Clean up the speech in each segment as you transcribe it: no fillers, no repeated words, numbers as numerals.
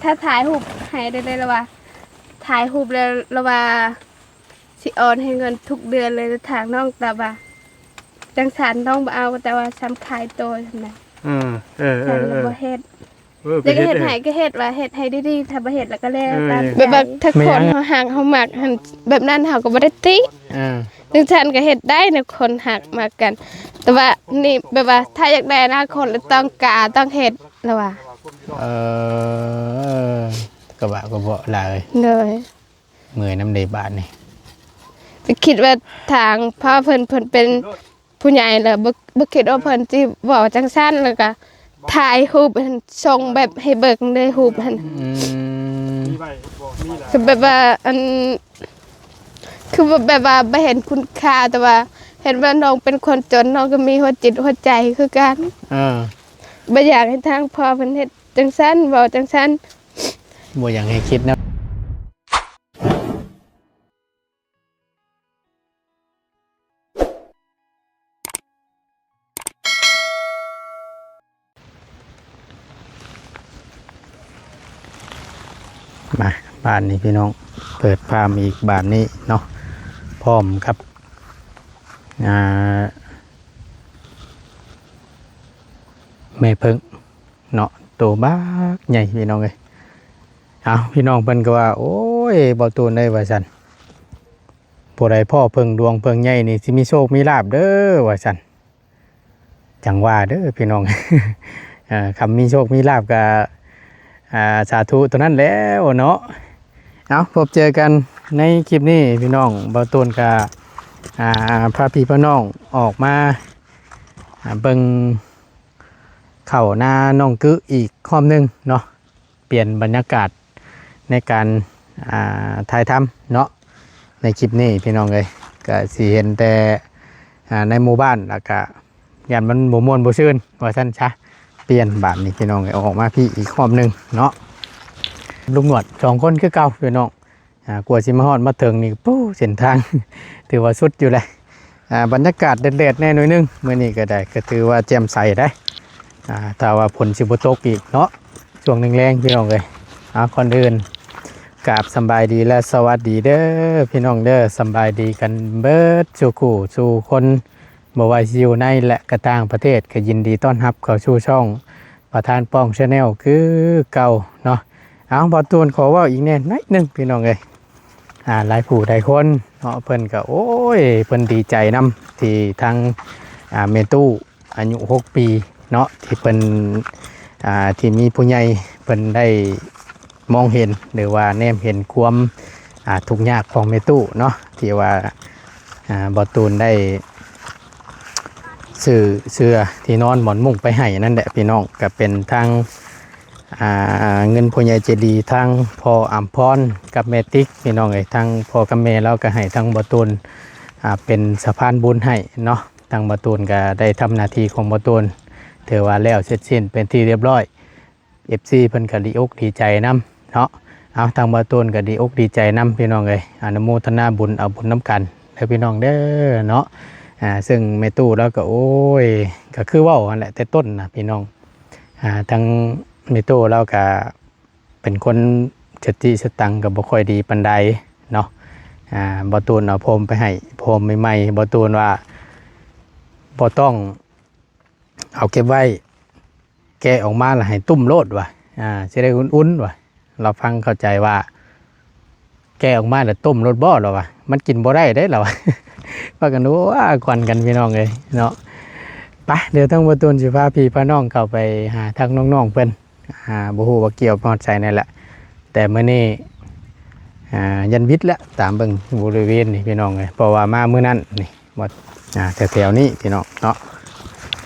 ถ้าถ่ายรูปให้ได้เลยละว่าถ่ายรูปแล้วละว่าสิออนให้เงินทุกเดือนเลยทางน้องแต่ว่าจังสันน้องบ่เอาแต่ว่าซ้ำขายตัวซั่นน่ะฉันบ่เฮ็ดจะเฮ็ดให้ก็เฮ็ดว่าเฮ็ดให้ดีๆถ้าบ่เฮ็ดแล้วก็แล้วตามแบบถ้าคนเฮาหักเฮามักหั่นแบบนั้นเฮาก็บ่ได้ติจังซั่นก็เฮ็ดได้นะคนหักมักกันแต่ว่านี่แบบว่าถ้าอยากได้อนาคตแล้วต้องกล้าต้องเฮ็ดแล้วว่าก็ว่าก็บ่หลายเลยเมื่อยน้ำในบ้านนี่คิดว่าทางพ่อเพิ่นเป็นผู้ใหญ่แล้วบ่คิดว่าเพิ่นสิเว้าจังซั่นแล้วก็ถ่ายรูปส่งแบบให้เบิ่งได้รูปหั่นคือแบบว่าอันคือแบบว่าบ่เห็นคุณค่าแต่ว่าเห็นว่าน้องเป็นคนจนน้องก็มีหัวจิตหัวใจคือกันบ่อยากให้ทางพ่อเพิ่นเฮ็ดจังซั่นเว้าจังซั่นบ่อยากให้คิดนะมาบ้านนี้พี่น้องเปิดฟาร์มอีกบ้านนี้เนาะพร้อมครับแม่เพิ่งเนาะตัวบ้าใหญ่พี่น้องเลยเอาพี่น้องเพิ่นก็ว่าโอ้ยบ่ตูนได้ว่าซั่นผู้ใดพ่อเพิ่งดวงเพิ่งใหญ่นี่สิมีโชคมีลาภเด้อว่าซั่นจังว่าเด้อพี่น้อง คำมีโชคมีลาภก็สาธุตัวนั้นแล้วเนาะเอาพบเจอกันในคลิปนี้พี่น้องบ่ตูนก็พาพี่พ่อน้องออกมาเบิ่งเข้าหน้าน้องกึอีกข้อมนึงเนาะเปลี่ยนบรรยากาศในการถ่ายทำเนาะในคลิปนี้พี่น้องเลยก็สิเห็นแต่ในหมู่บ้านแล้วก็ยันมันบ่ม่วนบ่ชื่นว่าซั่นซะเปลี่ยนบ้านนี่พี่น้องเลยออกมาพี่อีกข้อมนึงเนาะลุงหนวด2คนคือเก่าพี่น้องกลัวสิมาฮอดมาถึงนี่ปู้เส้นทาง ถือว่าสุดอยู่เลยบรรยากาศเด็ดๆแน่หน่อยนึงมื้อนี้ก็ได้ก็ถือว่าแจ่มใสได้ถ้าว่าผลสิบ่ตกอีกเนาะช่วงแรงๆพี่น้องเลยก่อนอื่นกราบสบายดีและสวัสดีเด้อพี่น้องเด้อสบายดีกันเบิดสู่คู่สู่คนบ่ว่าสิอยู่ในและกระต่างประเทศก็ยินดีต้อนรับเข้าสู่ช่องประธานป้องชาแนลคือเก่าเนาะบ่ตูนขอเว้าอีกแน่นิดนึงพี่น้องเอ้ยหลายผู้หลายคนเนาะเพิ่นก็โอ้ยเพิ่นดีใจนำที่ทางเมตู้อายุ6ปีเนาะที่เป็นที่มีผู้ใหญ่เป็นได้มองเห็นหรือว่าแนมเห็นความทุกข์ยากของเมตู้เนาะที่ว่าบอตูนได้ซื้อเสื้อที่นอนหมอนมุ้งไปให้นั่นแหละพี่น้องก็เป็นทางเงินผู้ใหญ่ใจดีทางพ่ออัมพรกับแม่ติ๊กพี่น้องเอ้ยทางพ่อกับแม่แล้วก็ให้ทางบอตูนเป็นสะพานบุญให้เนาะทางบอตูนก็ได้ทำหน้าที่ของบอตูนถือว่าแล้วเสร็จสิ้นเป็นที่เรียบร้อย FC เพิ่นก็ดีอกดีใจนำเนาะเอาทางบ่ตูนก็ดีอกดีใจนำพี่น้องเอ้ยอนุโมทนาบุญเอาบุญน้ำกันเด้อพี่น้องเด้อเนาะซึ่งแม่ตู้แล้วก็โอ้ยก็คือเว้านั่นแหละแต่ต้นนะพี่น้องทางแม่ตู้แล้วก็เป็นคนสติสตังก็บ่ค่อยดีปานใดเนาะบ่ตูนเอาพรมไปให้พรมใหม่ๆบ่ตูนว่าบ่ต้องเอาเก็บไว้แกะออกมาแล้วให้ตุ้มโลดว่ะจะได้อุ่นๆว่ะเราฟังเข้าใจว่าแกะออกมาแล้วต้มโลดบ่หรอวะมันกินบ่ได้ได้หรอวะ ว่ากันรู้ว่าก่อนกันพี่น้องเลยเนาะไปเดี๋ยวทั้งประตูสิพาพี่พาน้องเข้าไปหาทางน้องๆเพิ่นบ่ฮู้ว่าเกี่ยวพอดใจนั่นแหละแต่มื้อนี้ยันวิทย์แล้วตามเบิ่งบริเวณนี่พี่น้องเลยเพราะว่ามามื้อนั้นนี่บ่แถวๆนี้พี่น้องเนาะ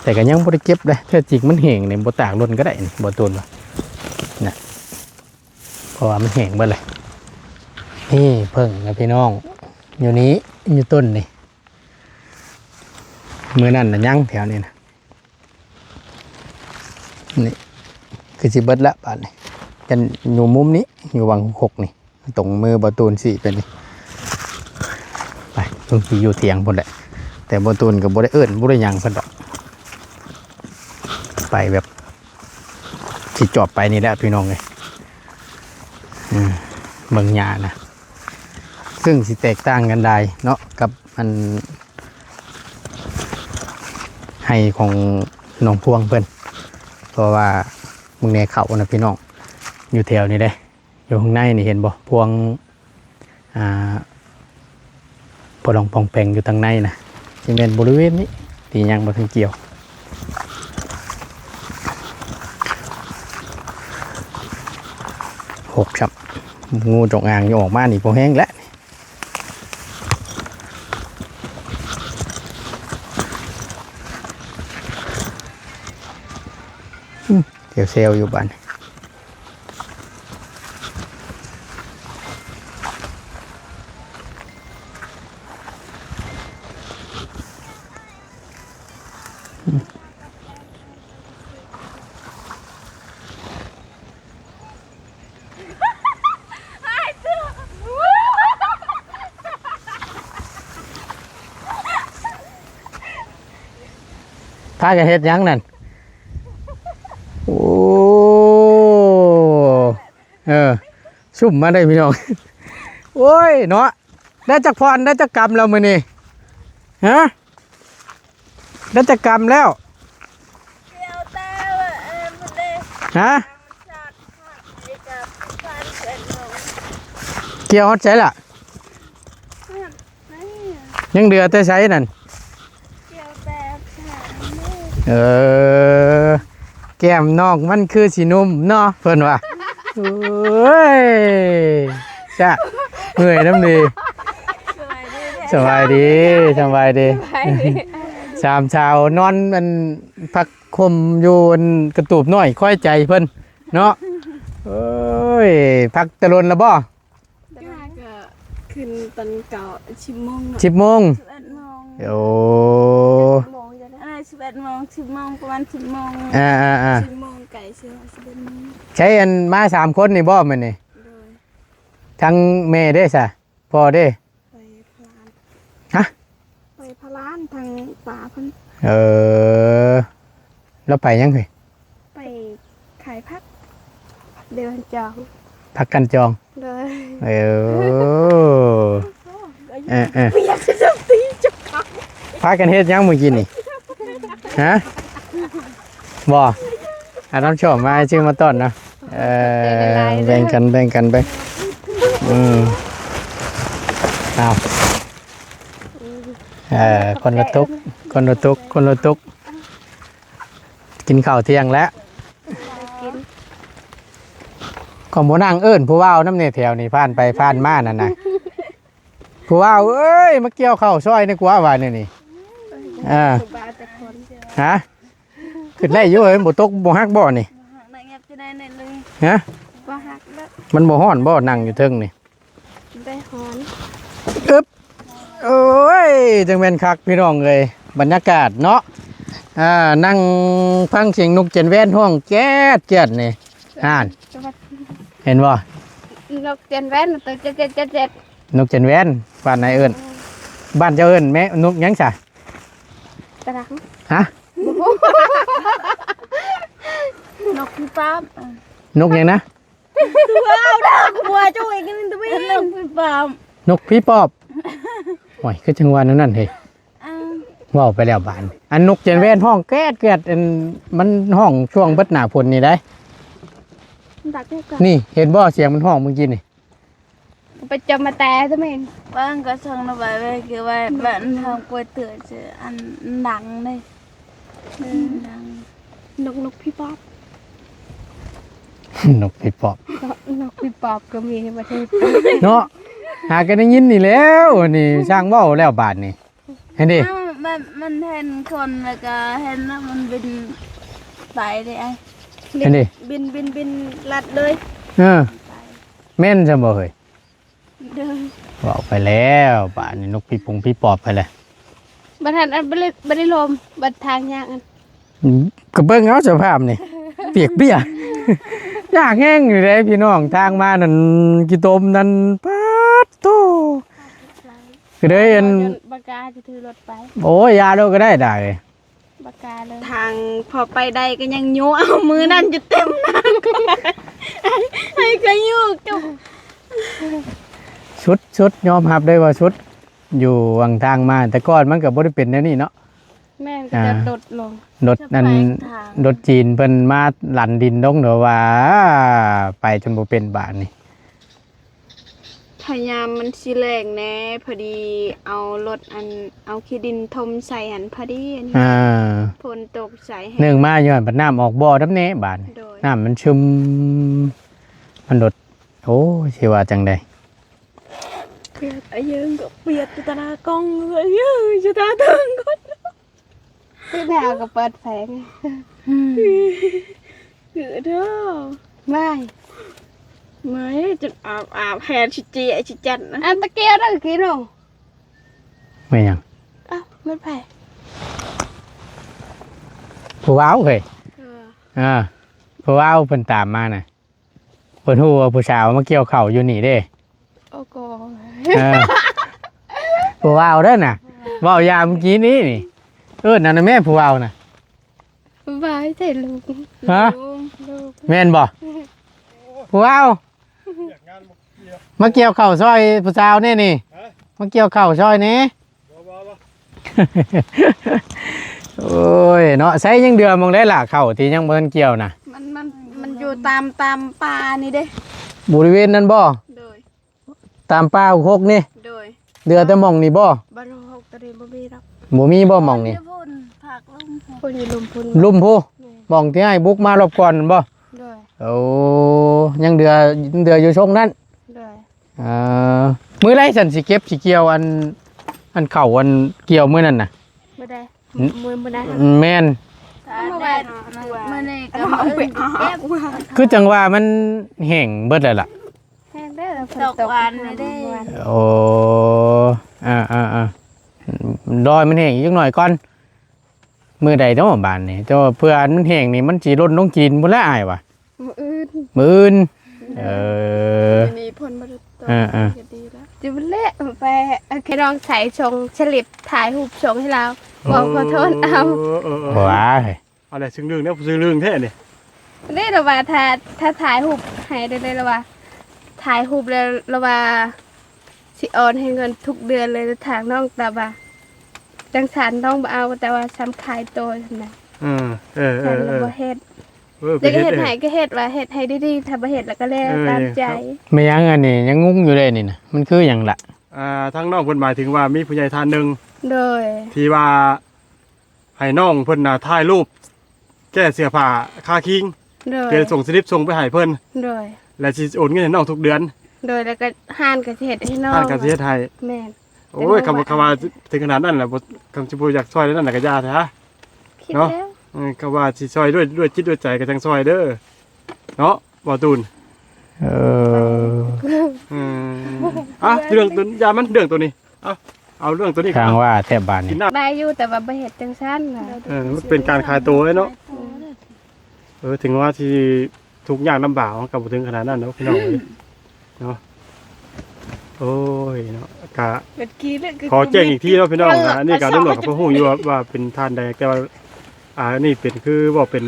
แต่ก็ยังบ่ได้เก็บเลยถ้าจริงมันแห้งเนี่ยบ่ตากล้นก็ได้บ่ตูนว่ะนะเพราะว่ามันแห้งเบิดเลยนี่เพิ่งนะพี่น้องอยู่นี้อยู่ต้นนี่มื้อนั้นน่ะยังแถวนี้นะนี่คือสิเบิดละบาดนี้กันอยู่มุมนี้อยู่วังหกนี่ตรงมือบ่ตูนสิเป็นนี่ไปเพิ่งสิอยู่เถียงพุ่นแหละแต่บ่ตูนก็บ่ได้เอิ้นบ่ได้หยังเพิ่นดอกไปแบบที่จอบไปนี่แหละพี่น้องเลย เบิ่งหญ้านะซึ่งสิแตกต่างกันได้เนาะกับอันให้ของน้องพวงเพิ่นเพราะว่ามึงแน่เขานะพี่น้องอยู่แถวนี้เด้อยู่ข้างในนี่เห็นบ่พวงปลองปองแปงอยู่ทางในนะที่เป็นบริเวณนี้ที่ยังบ่ถึงเกี่ยวหกครับงูจงอางอยู่ออกมานี่พอแห้งแล้วเดี๋ยวเซลอยู่บ้านพากันเฮ็ดหยังนั่นโอ้ชุ่มมาได้พี่น้องโอ้ยเนาะได้จักพรได้จักกรรมแล้วมื้อนี้ฮะได้จักกรรมแล้วฮะเกี่ยวฮอดใช้ล่ะยังเดือแต่ใช้นั่นแก้มนอกมันคือสีนุ่มเนาะเพิ่นว่าโอ้ยจ้ะเหนื่อยน้ำดีสบายดีสบายดีสามชาวนอนมันพักคมอยู่กระตูบน้อยค่อยใจเพิ่นเนาะโอ้ยพักตะลนละบ่ขึ้นตอนเก่า10 โมง10 โมง11 โมงโอ้11 โมงประมาณ10 โมง10 โมงไก่เชื่อ11 โมงใช้อันมา3 คนนี่บ่แม่นนี่ทั้งแม่เด้ซะพ่อเด้ไปพลานฮะไปพลานทางป่าเพิ่นแล้วไปยังไงไปขายพักเดินจองพักกันจองเลยไม่อยากจะตีจับพากันเฮ็ดยังมื้อกี้นี่ฮะบ่น้ำชอบมาชื่อมาต้อนนะแบ่งกันไปเอาคนละตุกกินข้าวเที่ยงแล้วก็บ่นั่งเอิ้นผู้ว่าวน้ำเนี่ยแถวนี่ผ่านไปผ่านมานั่นน่ะผู้ว่าวเอ้ยมาเกี่ยวข้าวซอยนี่กว่าว่านี่ฮะขึ้นได้อยู่เอ้ยบ่ตกบ่ฮักบ่นี่ฮะมันบ่ฮ้อนบ่นั่งอยู่เทิงนี่ได้ฮ้อนอึ๊บโอ้ยจังแม่นคักพี่น้องเอ้ยบรรยากาศเนาะนั่งฟังเสียงนกเจนแว่นห้องแจ๊ดนี่เห็นบ่นกเจนแว่นตัวเจ็ดนกเจนแว่นบ้านไหนเอิ้นบ้านเจ้าเอิ้นแม่นกหยังซะตะรังฮะนกพี่ป๊าบนกหยังนะว้าวดอกบัวจุ้ยกันตัวนี้นกพี่ป๊าบนกพี่ปอบโอ้ยคือจังหวะนั้นเฮ้ยว้าวไปแล้วบ้านอันนกเจนแว่นห้องแก๊ดอันมันห้องช่วงเบิดหน้าฝนนี่ได้นี่เห็นบ่เสียงมันห้องเมื่อกี้นี่ไปจมมาแต่ทำไมบ้านก็ช่างระบายไว้คือว่าบ้านทางป่วยตื่นจะอันดังเลยดังนกพี่ป๊อบนกพี่ปอบนกพี่ปอบก็มีในประเทศเนาะหากันได้ยินนี่แล้วนี่ช่างว่าวแล้วบาทนี่เห็นดิมันเห็นคนแล้วก็เห็นแล้วมันบินไปเลยไอ้เห็นดิบินลัดเลยแม่นใช่บ่เฮ้ยว่าไปแล้วบาทนี่นกพี่ปอบไปเลยบัดทันอันบัดได้ลมบัดทางยากอันก็เบิ่งเอาสภาพนี่เปียกเบี้ยยากแห้งอยู่เลยพี่น้องทางมานั่นกิโตมนั่นปัดโตก็ได้อันบากาจะถือรถไปโอ้ยยาโดก็ได้บากาเลยทางพอไปได้ก็ยังโยเอามือนั่นจะเต็มน้ำให้ก็อยู่กับ ชุดยอมรับได้ว่าชุดอยู่วางทางมาแต่ก่อนมันก็บ่ได้เป็นแนวนี้เนาะ แม่ก็จะดดลง รถนั่นรถจีนเพิ่นมาหลั่นดินดงเด้อว่าไปจนบ่เป็นบาดนี่ พยายามมันสิแรงแน่พอดีเอารถเอาขี้ดินทมใส่หันพอดีอันนี้ ฝนตกใส่ให้ หนึ่งมาย้อนบัดน้ำออกบ่อดํแน่บาดนี่ โดย น้ำมันชุ่มมันรถโอ้สิว่าจังได๋ เปียกไอ้ยังก็เปียกตากล้องเลยจะตาตึงก็ ที่แนวก็เปิดแผง คือเด้อ ไม่ ไม่จะอาบแฮนชิเจชิจันนะ อันตะเกียบได้กี่โล ไม่หยัง อ้าวไม่ไป ผู้ว้าวเฮ้ยผู้ว้าวเพิ่นตามมาน่ะเพิ่นฮู้ว่าผู้สาวมาเกี่ยวข้าวอยู่นี่เด้ โอ้โห เออผู้ว้าวเด้อน่ะเว้ายามเมื่อกี้นี้นี่นั่นน่ะแม่ผู้ว้าวน่ะ บายใส่ลูก ฮะ ลูก แม่นบ่ผู้ว้าวมาเกี่ยวข้าวซอยผู้สาวนี่นี่มาเกี่ยวข้าวซอยนี่ โอ้ยเนาะใช้ยังเดือมองได้ล่ะข้าวที่ยังบ่ทันเกี่ยวน่ะ มันอยู่ตามป่านี่เด้ บริเวณนั้นบ่ โดย ตามป่าหกนี่ โดย เดือแต่หมองนี่บ่ บ้านหกตะเรียนบ่มีรับ บ่มีบ่หมองนี่ พุ่นผักลุ่ม คนอยู่ลุมพุน ลุ่มผู้หมองที่ให้บุกมารอบก่อนนั่นบ่ โดย โอ้ยังเดืออยู่ช่วงนั้น โดย มื้อไรฉันสิเก็บสิเกี่ยวอันเข่าอันเกี่ยวมื้อนั้นน่ะ ไม่ได้มือไม่ได้ แม่น ได้มาในกระเป๋าไปแอบว่า คือจังว่ามันแห้งเบิดแล้วล่ะ แห้งได้แล้วฝ ตกวันเลยเด้ โอ้รอยมันแห้งอีกหน่อยก่อนมื้อใดเนาะบ้านนี่แต่ว่าเพื่ออันมันแห้งนี่มันสิล้นลงกินพุ่นละอายว่ะ มืออื่น มื้ออื่นมีผลมาดูต่อ เออ จะดีแล้วจะเละไปแค่ลองใส่ชงฉลิบถ่ายรูปชงให้เราบอกขอโทษเอา ว้าย อะไรซึ่งเรื่องเนี่ยซึ่งเรื่องแท้เนี่ย นี่เราว่าถ้าถ่ายรูปให้ได้เลยเราว่าถ่ายรูปแล้วเราว่าสิออนให้เงินทุกเดือนเลยทางน้องแต่ว่าจังสันน้องบ่เอาแต่ว่าซ้ำขายตัวทำไม ฉันเราบ่เฮ็ด ไป เดี๋ยวก็ เฮ็ เฮ็ ด ดให้ก็เฮ็ดว่าเฮ็ดให้ดีๆถ้าบ่เฮ็ดแล้วก็แล้วตามใจ ไม่ยังอันนี้ยังงุ้งอยู่เลยนี่นะมันคืออย่างละ ทั้งน้องเพิ่นหมายถึงว่ามีผู้ใหญ่ท่านหนึ่ง โดย ที่ว่าให้น้องเพิ่นน่ะถ่ายรูปแก้เสื้อผ้าคาคิง โดย เดี๋ยวส่งสลิปส่งไปให้เพิ่น โดย และสิโอนเงินให้น้องทุกเดือน โดยแล้วก็ห้านก็สิเฮ็ดให้น้อง ท่านก็สิเฮ็ดให้ แม่น โอ้ยคำว่าถึงขนาดนั้นแหละบ่คำสิบ่อยากช่วยนั่นน่ะก็อย่าแท้ คิด เนาะ แล้ว คำว่าสิช่วยด้วยจิตด้วยใจก็จังช่วยเด้อเนาะบ่ตูน เออ เรื่องตัวอย่ามันเรื่องตัวนี้เอาเรื่องตัวนี้ ทางว่าแทบบ้าน กิ นี่ นน้ำ ได้อยู่แต่ว่าบ่เฮ็ดจังซั่นน่ะ มันเป็นการขายตัวเนาะถึงว่าที่ทุกอย่างลำบากกับถึงขนาดนั้นเนาะพี่น้องเนาะโอ้ยเนาะกะ เมื่อกี้เนี่ย ขอแจ้งอีกทีเนาะพี่น้องนะนี่การตำรวจกับพ่อฮู้อยู่ว่าเป็นท่านใดแต่ว่านี่เป็นคือว่าเป็น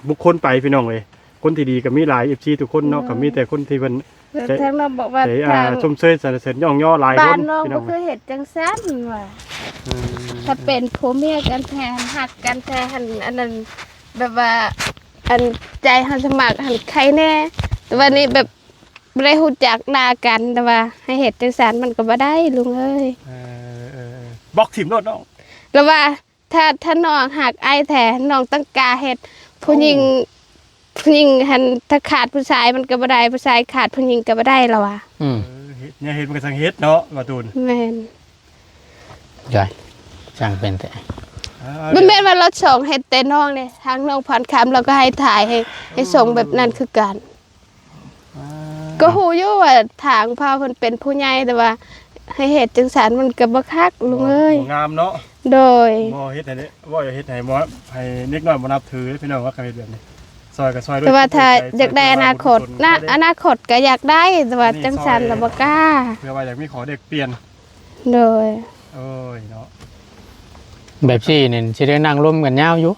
บุคคลไปพี่น้องเลยคนที่ดีก็มีหลาย FC ทุกคนเนาะก็มีแต่คนที่เพิ่น ทางเราบอกว่า ใส่ ทาง ชมเชยสรรเสริญย่องย่อหลายค บ้าน น น้อง พี่น้ บ่ อง เคยเฮ็ดจังซั่นว่ะถ้าเป็นผัวเมียกันแทนหักกันแทนอันนั้นแบบว่าอันใจหันสมัครหันใครแน่แต่วันนี้แบบบ่ได้ฮู้จักหน้ากันแต่ว่าให้เฮ็ดจังซั่นมันก็บ่ได้ลุงเอ้ย บล็อกทีมรถน้อง แล้วว่าถ้าน้องหักไอ้ายแท้น้องต้องกล้าเฮ็ดผู้หญิงหันถ้าขาดผู้ชายมันก็บ่ได้ผู้ชายขาดผู้หญิงก็บ่ได้แล้วว่ะ เนี่ยเฮ็ดมันก็สังเฮ็ดเนาะว่าตูน แม่น ใช่ช่างเป็นแต่ บ่แม่นว่ารถส่งเฮ็ดแต่น้องเด้ทางน้องผ่อนคำเราก็ให้ถ่ายให้ส่งแบบนั้นคือกัน ก็ฮู้อยู่ว่าทางพาเพิ่นเป็นผู้ใหญ่แต่ว่า ให้เฮ็ดจังซั่นมันก็บ่คักลุงเอ้ย งามเนาะ โดย บ่เฮ็ดให้เนี่ยบ่อย่าเฮ็ดให้บ่ให้เด็กน้อยบ่นับถือพี่น้องว่าใครแบบนี้ซอยก็ซอยด้วย แต่ว่าถ้าอยากได้อนาคตอนาคตก็อยากได้แต่ว่าจังซั่นเราบ่กล้า เพื่อว่าอยากมีขอเด็กเปลี่ยน โดย โอ้ยเนาะ แบบซี่นี่สิได้นั่งร่วมกันยาวอยู่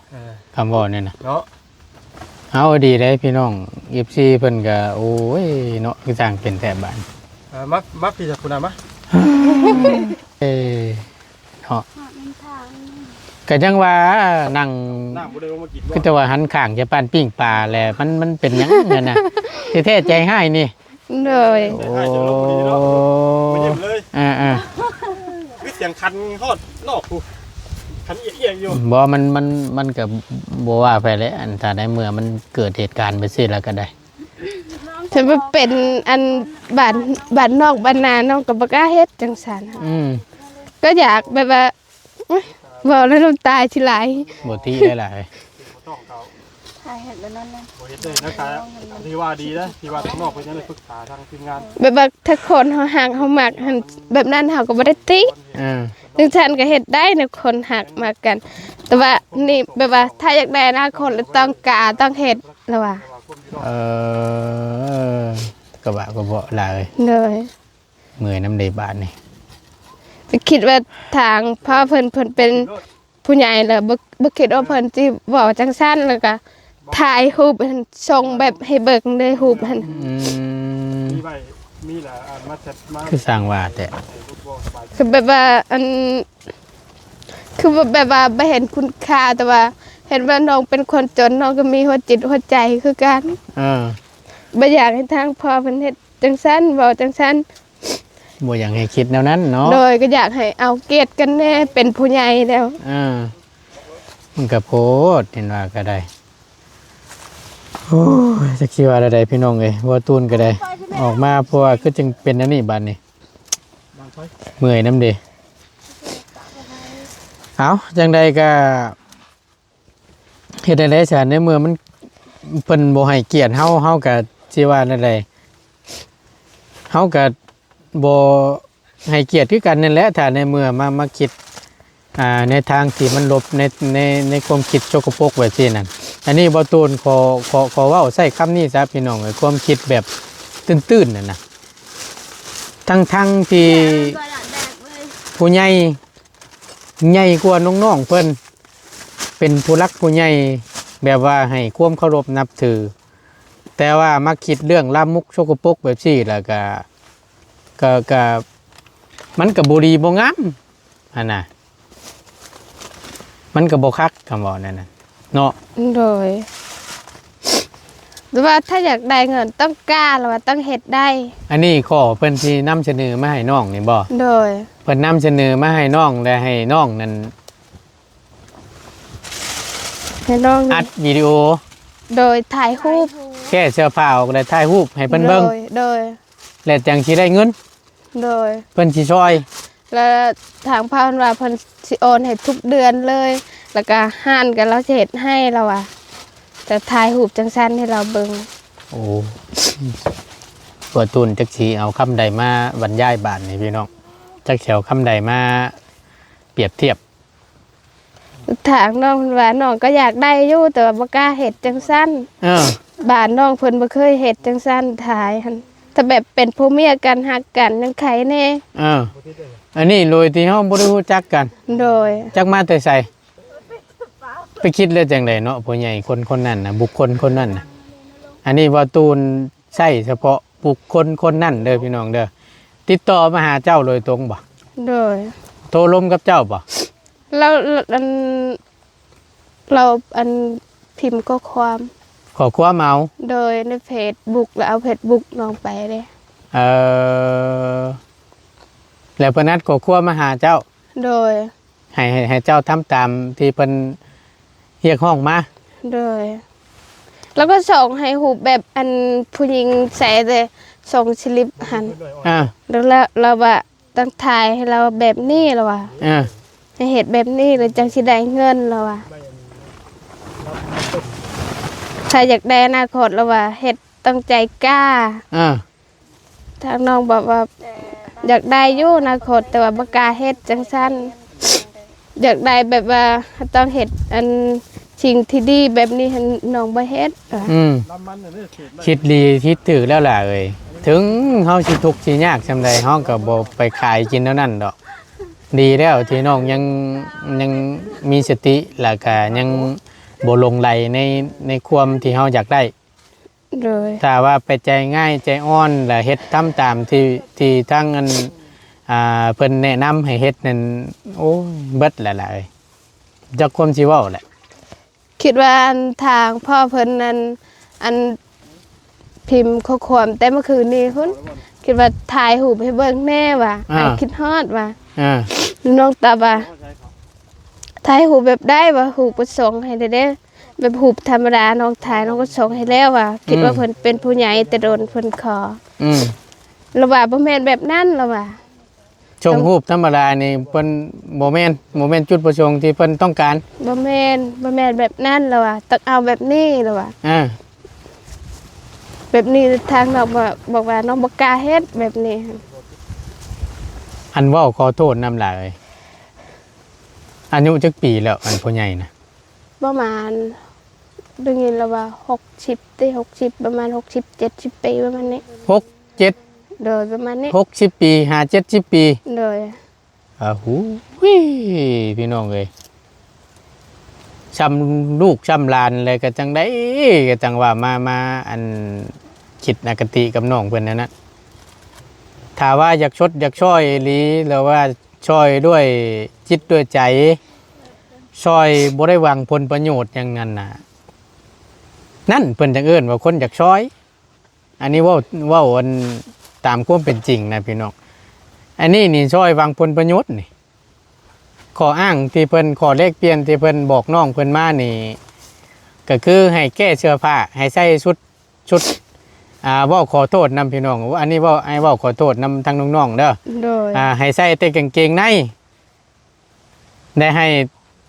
คำว่านี่นะ เนาะ เอาดีได้พี่น้อง FC เพิ่นก็โอ้ยเนาะคือสร้างเป็นแต่บ้าน มาพี่จากคุณอามา เอ้เนาะ หอดมันทาง ก็จังว่านั่ง น้ำบ่ได้ลงมากิน คือแต่ว่าหันข้างจะปานปิ้งปลาแหละมันเป็นหยังนั่นน่ะที่แท้ใจให้นี่ เลย โอ้ ไม่เยี่ยมเลย อ่า คือเสียงคันฮอดนอกกูคันเอียงอยู่ ๆบ่มันก็บ่ว่าไปแล้วอันถ้าในเมื่อมันเกิดเหตุการณ์ไปซี่แล้วก็ได้ ฉันไปเป็นอันบ้านนอกบ้านนาน้องก็บ่กล้าเฮ็ดจังซั่นค่ะ ก็อยากแบบว่าอุ๊ยบอกแล้วน้ำตาชิไหล บ่ที่หลาย ต้องเขา ถ่ายเห็นแล้วนั่นนะ บ่เฮ็ดเลยนะครับที่ว่าดีนะที่ว่าทางนอกเพิ่นยังได้ปรึกษาทางทีมงาน แบบว่าถ้าคนเฮาหักเฮามักหันแบบนั้นเฮาก็บ่ได้ติ ๆอ่า ถึงฉันก็เฮ็ดได้นะคนหักมากัน แต่ว่านี่แบบว่าถ้าอยากได้อนาคตแล้วต้องกล้าต้องเฮ็ดแล้วว่า เออก็ว่าก็บ่หลาย เลย เมื่อยน้ำใดบาดนี่ คิดว่าทางพ่อเพิ่นเป็นผู้ใหญ่แล้วบ่คิดว่าเพิ่นสิเว้าจังซั่นแล้วก็ถ่ายรูปให้ส่งแบบให้เบิ่งเลยรูปหั่น มีใบมีแหละมาเสร็จมา คือสร้างว่าแต่ ลูกบ่สบาย คือแบบว่าอันคือแบบว่าไม่เห็นคุณค่าแต่ว่า เห็นว่าน้องเป็นคนจนน้องก็มีหัวจิตหัวใจคือกัน เออ บ่อยากให้ทางพ่อเพิ่นเฮ็ดจังซั่นเว้าจังซั่น บ่อยากให้คิดแนวนั้นเนาะ โดยก็อยากให้เอาเกียรติกันแน่เป็นผู้ใหญ่แล้ว มันก็โพดเห็นว่าก็ได้โอ้ยจะคิดว่าอะไรพี่น้องเอ้ยว่าตูนก็ได้ ออกมาเพราะว่าคือจึงเป็นอันนี้บัดนี้ บางไฟ เมื่อยน้ำเดเอาจังใดก็เฮ็ดได้แล้วฉันในเมื่อมันเพิ่นบ่ให้เกียรติเฮาก็สิว่านั่นใดเฮาก็บ่ให้เกียรติคือกันนั่นแหละถ้าในเมื่อมาคิดในทางที่มันลบในความคิดโจกโปกแบบนี้นั่นอันนี้บ่ตูนขอเว้าใช้คำนี้ซะพี่น้องเอ้ยความคิดแบบตื้นๆนั่นน่ะทั้งที่ ตัวหลังแดกเลย ผู้ใหญ่ใหญ่กว่าน้องๆเพิ่นเป็นผู้รักผู้ใหญ่แบบว่าให้ความเคารพนับถือ แต่ว่ามาคิดเรื่องลามกโชกโปรกแบบนี้แล้วก็มันก็บ่ดีบ่งามหั่นน่ะมันก็บ่คักคำว่านั่นน่ะเนาะ โดยแต่ว่าถ้าอยากได้เงินต้องกล้าแล้วว่าต้องเฮ็ดได้ อันนี้ขอเพิ่นที่นำเสนอมาให้น้องนี่บ่ โดย เพิ่นนำเสนอมาให้น้องและให้น้องนั้น ให้น้อง อัดวิดีโอ โดยถ่ายรูป แค่เสื้อผ้าออกแล้วถ่ายรูปให้เพิ่นเบิ่ง โดย แล้วจังสิได้เงิน โดย เพิ่นสิช่วย แล้วทางพาว่าเพิ่นสิโอนให้ทุกเดือนเลย แล้วก็ห้านกันเราจะเฮ็ดให้เราอ่ะแต่ถ่ายรูปจังซั่นให้เราเบิ่ง โอ้ตัวตุนจักสีเอาคำใดมาบรรยายบานนี่พี่น้องจักเสียวคำใดมาเปรียบเทียบ ทางน้องเพิ่นว่าน้องก็อยากได้อยู่แต่ว่าบ่กล้าเฮ็ดจังซั่น เออ บ้านน้องเพิ่นบ่เคยเฮ็ดจังซั่นถ่ายหั่นถ้าแบบเป็นผู้เมียกันฮักกันจังไขแน่ เออ อันนี้โดยที่เฮาบ่ได้รู้จักกัน โดย จักมาแต่ไสไปคิดเลยจังไดเนาะผู้ใหญ่คนนั้นน่ะบุคคลคนนั้นน่ะอันนี้ว่าตูนใช่เฉพาะบุคคลคนนั้นเด้อพี่น้องเด้อติดต่อมาหาเจ้าโดยตรงบ่ โดย โทรลมกับเจ้าบ่ เราเราอันพิมพ์ข้อความ ขอความเอา โดยในเฟซบุ๊กแล้วเอาเฟซบุ๊กน้องไปเลย เออแล้วเพิ่นนัดขอความมาหาเจ้า โดย ให้เจ้าทำตามที่เพิ่นเรียกห้องมา โดย แล้วก็ส่งให้หูปแบบอันผู้หญิงใส่เลยส่งสลิปหัน อ่า แล้วเราว่าต้องถ่ายให้เราแบบนี้แล้วว่า อ่า ให้เห็ดแบบนี้เลยจังสิได้เงินแล้วว่าถ้าอยากได้อนาคตแล้วว่าเห็ดต้องใจกล้า อ่า ทางน้องบอกว่า อยากได้อยู่อนาคตแต่ว่าบ่กล้าเฮ็ดจังซั่นอยากได้แบบว่าต้องเฮ็ดอันสิ่งที่ดีแบบนี้ให้น้องบ่เฮ็ดว่ะ ลำมันเนี่ยเขต คิดดีคิดถูกแล้วล่ะเอ้ยถึงเฮาสิทุกข์สิยากซำใดเฮาก็บ่ไปขายกินเท่านั้นดอก ดีแล้วที่น้องยังมีสติแล้วก็ยัง บ่หลงไหลในความที่เฮาอยากได้ โดย ถ้าว่าไปใจง่ายใจอ่อนแล้วเฮ็ดทำตามที่ทั้งอันเพิ่นแนะนำให้เฮ็ดนั่นโอ้ยเบิดแหละเอ้ยจักความสิเว้าแหละ คิดว่าอันทางพ่อเพิ่นนั้นอันพิมพ์ข้อความแต่เมื่อคืนนี้คุณคิดว่าถ่ายรูปให้เบิ่งแน่ว่ะอันคิดฮอดว่ะ อ่า น้องตาบ่าถ่ายรูปแบบได้ว่ะรูปประสงค์ให้ได้เด้แบบรูปธรรมดาน้องถ่ายน้องก็ส่งให้แล้วว่ะคิดว่าเพิ่นเป็นผู้ใหญ่แต่โดนเพิ่นขอ อืม แล้วว่าบ่แม่นแบบนั้นแล้วว่ะ ชงรูปธรรมดานี่เพิ่นบ่แม่นจุดประสงค์ที่เพิ่นต้องการ บ่แม่นแบบนั้นแล้วว่ะต้องเอาแบบนี้แล้วว่ะ อ่า แบบนี้ทางน้องบอกว่าน้องบ่กล้าเฮ็ดแบบนี้ อันเว้าขอโทษนำหลายอายุจักปีแล้วอันผู้ใหญ่น่ะ ประมาณได้ยินแล้วว่า60ได้60ประมาณ60 70ปีประมาณนี้ 6 7 โดยประมาณนี้ 60 ปี5 70 ปี โดย หูวิพี่น้องเอ้ยช้ำลูกช้ำหลานเลยก็จังได้ก็จังว่ามาอันคิดอคติกับน้องเพิ่นนั่นนะถ้าว่าอยากชดอยากช่วยอีหลีแล้วว่าช่วยด้วยจิตด้วยใจช่วยบ่ได้หวังผลประโยชน์อย่างนั้นน่ะนั่นเพิ่นจังเอิ้นว่าคนอยากช่วย อันนี้เว้าอันตามความเป็นจริงนะพี่น้องอันนี้นี่ช่วยหวังผลประโยชน์นี่ขออ้างที่เพิ่นขอเลขเปลี่ยนที่เพิ่นบอกน้องเพิ่นมานี่ก็คือให้แก้เสื้อผ้าให้ใส่ชุดเว้าขอโทษนำพี่น้องอันนี้เว้าขอโทษนำทางน้องๆเด้อ โดย ให้ใส่แต่กางเกงในได้ให้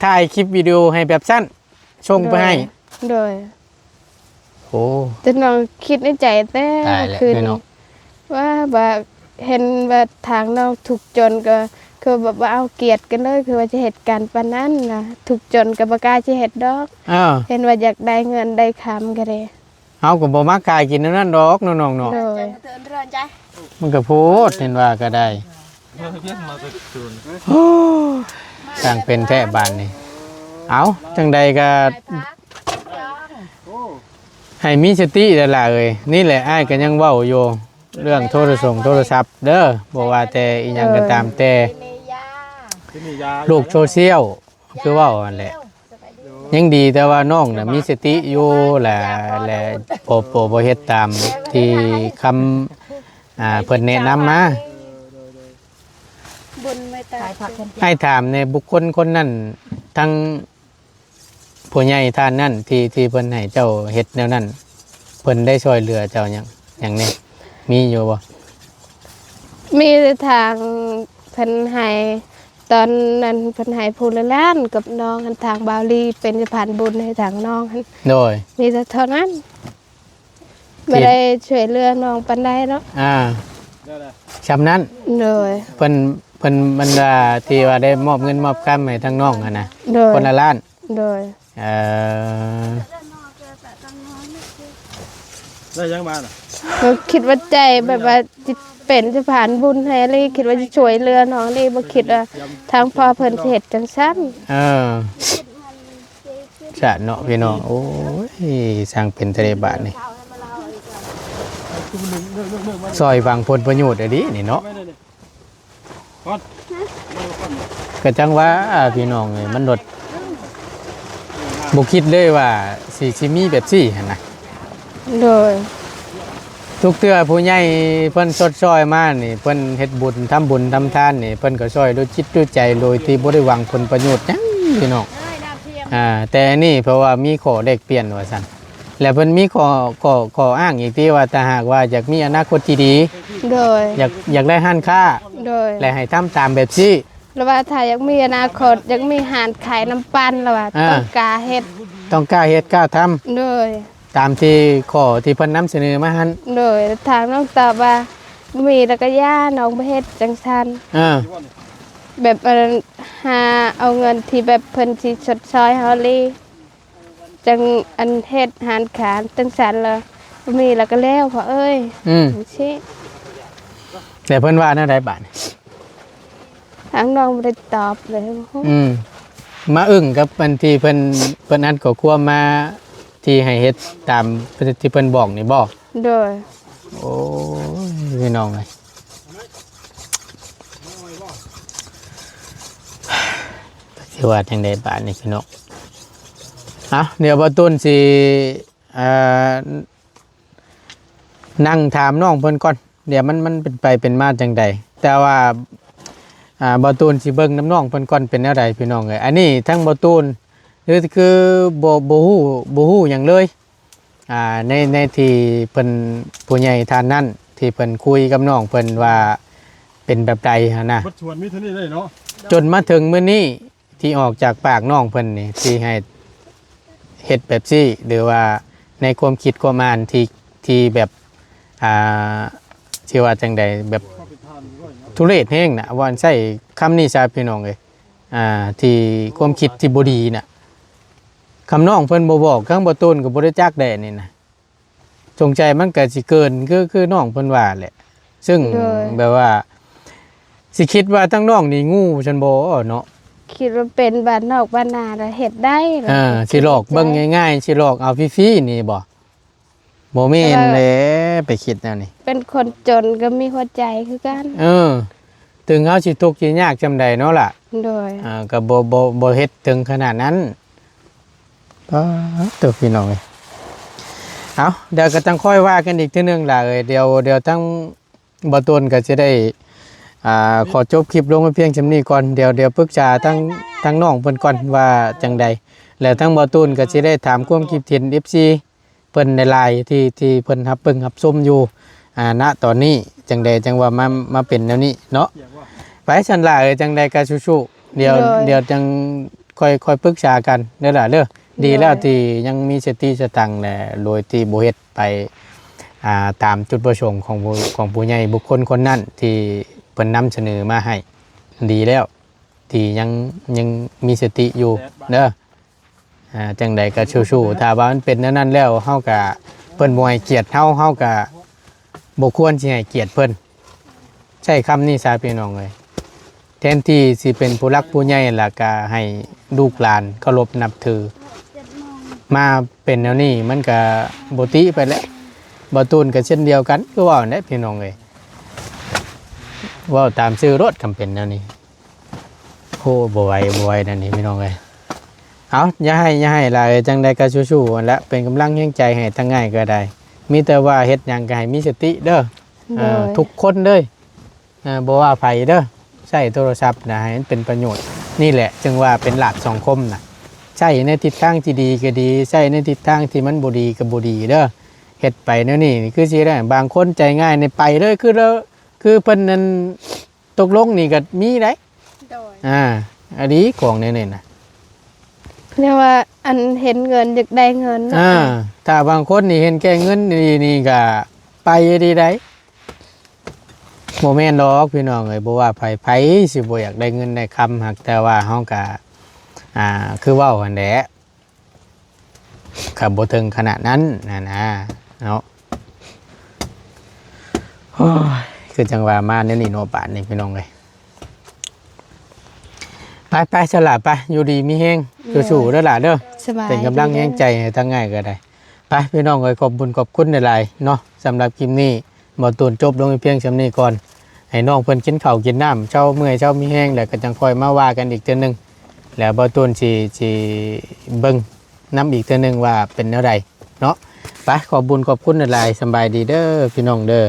ถ่ายคลิปวิดีโอให้แบบสั้นส่งไปให้ โดย โอ้ แต่น้องคิดในใจแต่ ตายแล้ว คืน แม่น้ นี้ อง ว่าแบบเห็นว่าทางน้องถูกจนก็คือแบบว่าเอาเกียรติกันเลยคือว่าจะเหตุการณ์ปานนั้นนะถูกจนก็บ่กล้าสิเฮ็ดดอก อ้าว เห็นว่าอยากได้เงินได้คำก็ได้ เฮาก็บ่มักกายกินนั่นนั่นดอกน้องๆเนาะ โดย มันก็พูดเห็นว่าก็ได้โอ้สร้างเป็นแท้บ้านนี่เอาจังใดก็ให้มีสติแล้วล่ะเอ้ยนี่แหละอ้ายก็ยังเว้าอยู่เรื่องโทรศัพท์เด้อบ่ว่าแต่อีหยังก็ตามแต่โลกโซเชียลคือเว้านั่นแหละยังดีแต่ว่าน้องน่ะมีสติอยู่แหละบ่เฮ็ดตามที่คำเพิ่นแนะนำมา บุญไม่ตาย ให้ถามในบุคคลคนนั้นทั้งผู้ใหญ่ท่านนั้นที่เพิ่นให้เจ้าเฮ็ดแนวนั้นเพิ่นได้ช่วยเหลือเจ้าอย่างนี้มีอยู่บ่ มีแต่ทางเพิ่นให้ตอนนั้นเพิ่นให้ผู้ละล้านกับน้องหันทางบาวลีเป็นสะพานบุญให้ทางน้องหัน โดย มีแต่เท่านั้นไม่ได้ช่วยเหลือน้องปานใดเนาะ ชำนั้น โดย เพิ่นบรรดาที่ว่าได้มอบเงินมอบคำให้ทั้งน้องอะนะ โดย คนละล้าน โดย เออ ได้ยังมาน่ะ ก็คิดว่าใจแบบว่าจิเป็นสะพานบุญให้เลยคิดว่าจะช่วยเหลือน้องเลยบ่คิดว่าทางพ่อเพิ่นสิเฮ็ดจังซั่น เออจะเนาะพี่น้องโอ้ยสร้างเป็นทะเลบาทนี่ซอยฟังผลประโยชน์อะดินี่เนาะ ไม่ได้เลยก่อน ก็จังว่าพี่น้องเอ้ยมันลดบ่คิดเลยว่าสิมีแบบซี่หั่นน่ะ โดย ทุกเทื่อผู้ใหญ่เพิ่นสดซอยมานี่เพิ่นเฮ็ดบุญทำทานนี่เพิ่นก็ซอยด้วยจิตด้วยใจโดยที่บ่ได้หวังผลประโยชน์หยังพี่น้องแต่อันนี่เพราะว่ามีข้อแลกเปลี่ยนว่าซั่นแล้วเพิ่นมีข้ออ้างอีกที่ว่าถ้าหากว่าอยากมีอนาคตที่ดี โดย อยากได้ห้านค้า โดย และให้ทำตามแบบซี่ แล้วว่าถ้าอยากมีอนาคตอยากมีหานขายน้ำปั่นแล้วว่า อ่า ต้องกล้าเฮ็ด ต้องกล้าเฮ็ดกล้าทำ โดย ตามที่ข้อที่เพิ่นนำเสนอมาหั่น โดยทางน้องตอบว่าบ่มีแล้วก็ย่าน้องบ่เฮ็ดจังซั่น แบบหาเอาเงินที่แบบเพิ่นสิชดซอยเฮาเลยจังอันเฮ็ดหารขานจังซั่นละบ่มีแล้วก็แล้วพ่อเอ้ย อืม จังซี่ แต่เพิ่นว่าแนวใดบาด ทางน้องบ่ได้ตอบเลย อืม มาอึ้งกับอันที่เพิ่นอันก็ควมมาที่ให้เฮ็ดตามที่เพิ่นบอกนี่บ่ โดย โอ้ยพี่น้องเอ้ยสิว่าจังได๋บาดนี้พี่น้องเดี๋ยวบ่ต้นสินั่งถามน้องเพิ่นก่อนเดี๋ยวมันเป็นไปเป็นมาจังใดแต่ว่าบ่ตูนสิเบิ่งน้ำน้องเพิ่นก่อนเป็นแนวใดพี่น้องเอ้ยอันนี้ทั้งบ่ตูนคือบ่ฮู้หยังเลยในที่เพิ่นผู้ใหญ่ท่านนั้นที่เพิ่นคุยกับน้องเพิ่นว่าเป็นแบบใดหั่นน่ะ บัดชวนมีเท่านี้เลยเนาะ จนมาถึงมื้อนี้ที่ออกจากปากน้องเพิ่นนี่ที่ให้เฮ็ดแบบซี่หรือว่าในความคิดความอ่านที่แบบชื่อว่าจังใดแบบทุเรศแห้งนะว่าใช่คำนี้ใช่พี่น้องเลยที่ความคิดที่บดีน่ะคำน้องเพิ่นบ่บอกข้างบ่ต้นกับบ่ได้จักได้นี่นะจงใจมันก็สิเกินคือน้องเพิ่นว่าแหละซึ่งแบบว่าสิคิดว่าทั้งน้องนี่งูฉันบ่เนาะ คิดว่าเป็นบ้านนอกบ้านนาแล้วเฮ็ดได้เหรอ สิหลอกเบิ่งง่ายๆสิหลอกเอาฟรีๆนี่บ่แม่นแหละไปคิดแนวนี้ เป็นคนจนก็มีหัวใจคือกัน ถึงเฮาสิทุกข์สิยากจำใดเนาะล่ะ โดย ก็บ่เฮ็ดถึงขนาดนั้นตัวพี่น้องเอ้ยเอาเดี๋ยวก็ต้องค่อยว่ากันอีกทีนึงล่ะเอ้ยเดี๋ยวทั้งบ่ต้นก็สิได้ขอจบคลิปลงไว้เพียงส่ำนี้ก่อนเดี๋ยวปรึกษาทั้งน้องเพิ่นก่อนว่าจังใดแล้วทั้งบ่ต้นก็สิได้ถามความคิดเห็น FC เพิ่นในไลน์ที่เพิ่นรับเบิ่งรับชมอยู่ณตอนนี้จังใดจังว่ามาเป็นแนวนี้เนาะไปฉันล่ะเอ้ยจังใดก็สู้ๆเดี๋ยวจังค่อยปรึกษากันเด้อล่ะเด้อดีแล้วที่ยังมีสติสตังค์แหละโดยที่บ่เฮ็ดไปตามจุดประสงค์ของผู้ใหญ่บุคคลคนนั้นที่เพิ่นนำเสนอมาให้ดีแล้วที่ยังมีสติอยู่เด้อจังใดก็สู้ๆถ้าว่ามันเป็นนั่นแล้วเฮาก็เพิ่นบ่ให้เกียรติเฮาก็บ่ควรสิให้เกียรติเพิ่นใช้คำนี้ซะพี่น้องเอ้ยแทนที่สิเป็นผู้รักผู้ใหญ่ล่ะก็ให้ลูกหลานเคารพนับถือมาเป็นแนวนี้มันก็บ่ติไปแล้วบ่ตูนก็เช่นเดียวกันคือว่าแหละพี่น้องเอ้ยเว้าตามชื่อรถคำเป็นแนวนี้โหบ่ไหวนั่นนี่พี่น้องเอ้ยเอาอย่าให้ล่ะจังใดก็สู้ๆและเป็นกำลังแรงใจให้ทั้งง่ายก็ได้มีแต่ว่าเฮ็ดหยังก็ให้มีสติเด้อทุกคนเด้อบ่ว่าไผเด้อใช้โทรศัพท์นะให้มันเป็นประโยชน์นี่แหละจึงว่าเป็นหลักสังคมน่ะใช้ในทิศทางที่ดีก็ดีใช้ในทิศทางที่มันบ่ดีก็บ่ดีเด้อเฮ็ดไปแนวนี้คือสิได้บางคนใจง่ายในไปเลยคือเพิ่นนั้นตกลงนี่ก็มีได้ โดย อันนี้ของแน่ๆน่ะ เรียกว่าอันเห็นเงินอยากได้เงิน ถ้าบางคนนี่เห็นแก่เงินนี่ก็ไปดีได้โมเมนต์ดอกพี่น้องเอ้ยบ่ว่าไผสิบ่อยากได้เงินได้คำหักแต่ว่าเฮาก็คือเว้าหั่นแหละก็บ่ถึงขนาดนั้นนะเนาะโอ้ยคือจังว่ามาเนี่ยนี่เนาะป่านนี้พี่น้องเอ้ยไปฉลาดไปอยู่ดีมีแฮงสู้ๆเด้อล่ะเด้อ สบาย เป็นกำลังแรงใจให้ทั้งง่ายก็ได้ไปพี่น้องเอ้ยขอบคุณหลายๆเนาะสำหรับคลิปนี้บ่ตูนจบลงเพียงส่ำนี้ก่อนให้น้องเพิ่นกินข้าวกินน้ำเช้าเมื่อยเช้ามีแห้งแล้วก็จังค่อยมาว่ากันอีกเทื่อนึงแล้วบ่ตูนสิเบิ่งนํอีกเทื่อนึงว่าเป็นแนวใดเนาะไปขอบคุณหลายๆสำบายดีเด้อพี่น้องเด้อ